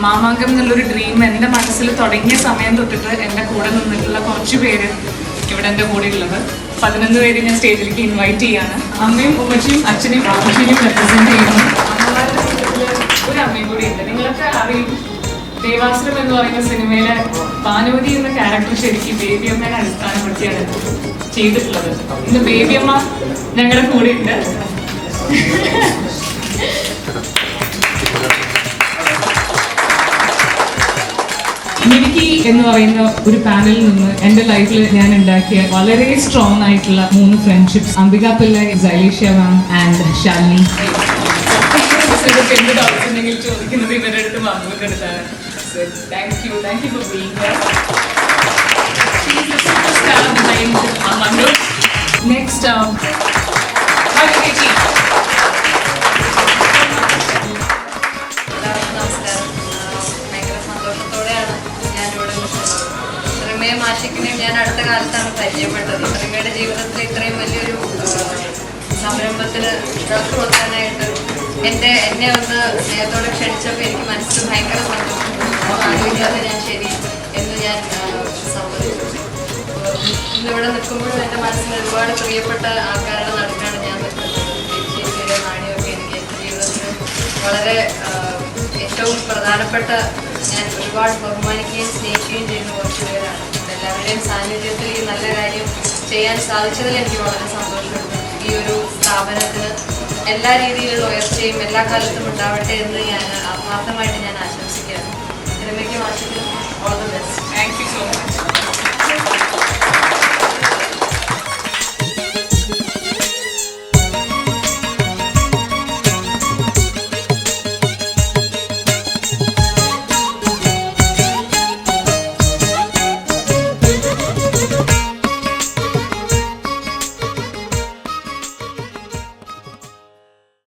മാമാങ്കം എന്നുള്ളൊരു ഡ്രീം എൻ്റെ മനസ്സിൽ തുടങ്ങിയ സമയം തൊട്ടിട്ട് എൻ്റെ കൂടെ നിന്നിട്ടുള്ള കുറച്ച് പേര് ഇവിടെ എൻ്റെ കൂടെ ഉള്ളത് 11 പേര് ഞാൻ സ്റ്റേജിലേക്ക് ഇൻവൈറ്റ് ചെയ്യാണ്. അമ്മയും ഉമ്മച്ചിയും അച്ഛനെയും ആവശ്യയും റെപ്രസെൻറ്റ് ചെയ്യുന്നു. അമ്മമാരുടെ കൂട്ടത്തിൽ ഒരു അമ്മയും കൂടി ഉണ്ട്. നിങ്ങളൊക്കെ അറിയും, ദേവാസുരം എന്ന് പറയുന്ന സിനിമയിലെ ഭാനുമതി എന്ന ക്യാരക്ടർ ശരിക്കും ബേബിയമ്മയെ അടിസ്ഥാനപ്പെടുത്തിയാണ് ചെയ്തിട്ടുള്ളത്. ഇന്ന് ബേബിയമ്മ ഞങ്ങളുടെ കൂടെ ഉണ്ട്. മിടുക്കി എന്ന് പറയുന്ന ഒരു പാനലിൽ നിന്ന് എൻ്റെ ലൈഫിൽ ഞാൻ ഉണ്ടാക്കിയ വളരെ സ്ട്രോങ് ആയിട്ടുള്ള 3 friendships, Ambika Pillai, Sailesia ma'am and Shalini. എന്ത് ഡൗട്ട്സ് ഉണ്ടെങ്കിൽ ചോദിക്കുന്നത് ഇവരുടെ അടുത്ത് മാമുവിൻ്റെ അടുത്താണ്. Thank you for being here. Next മാഷിക്കിനെയും ഞാൻ അടുത്ത കാലത്താണ് പരിചയപ്പെട്ടത്. റിമയുടെ ജീവിതത്തിൽ ഇത്രയും വലിയൊരു സംരംഭത്തിന് ഡ്രസ് കൊടുക്കാനായിട്ട് എന്നെ ഒന്ന് സ്നേഹത്തോടെ ക്ഷണിച്ചപ്പോൾ എനിക്ക് മനസ്സിൽ ഭയങ്കര സന്തോഷം. ആലോചിക്കാതെ ഞാൻ ശരി എന്ന് ഞാൻ സമ്മതിച്ചു. ഇന്നിവിടെ നിൽക്കുമ്പോഴും എൻ്റെ മനസ്സിൽ ഒരുപാട് പ്രിയപ്പെട്ട ആൾക്കാരുടെ നടുക്കാണ് ഞാൻ നിൽക്കുന്നത്. ചേച്ചിയുടെ നാണിയൊക്കെ എനിക്ക് എൻ്റെ ജീവിതത്തിൽ വളരെ ഏറ്റവും പ്രധാനപ്പെട്ട, ഞാൻ ഒരുപാട് ബഹുമാനിക്കുകയും സ്നേഹിക്കുകയും ചെയ്യുന്ന കുറച്ച് പേരാണ്. എല്ലാവരുടെയും സാന്നിധ്യത്തിൽ ഈ നല്ല കാര്യം ചെയ്യാൻ സാധിച്ചതിൽ എനിക്ക് വളരെ സന്തോഷമുണ്ട്. ഈ ഒരു സ്ഥാപനത്തിന് എല്ലാ രീതിയിലുള്ള ഉയർച്ചയും എല്ലാ കാലത്തും ഉണ്ടാവട്ടെ എന്ന് ഞാൻ ആത്മാർത്ഥമായിട്ട് ഞാൻ ആശംസിക്കുകയാണ്. സിനിമയ്ക്ക് വാശിക്കും all the best. Thank U.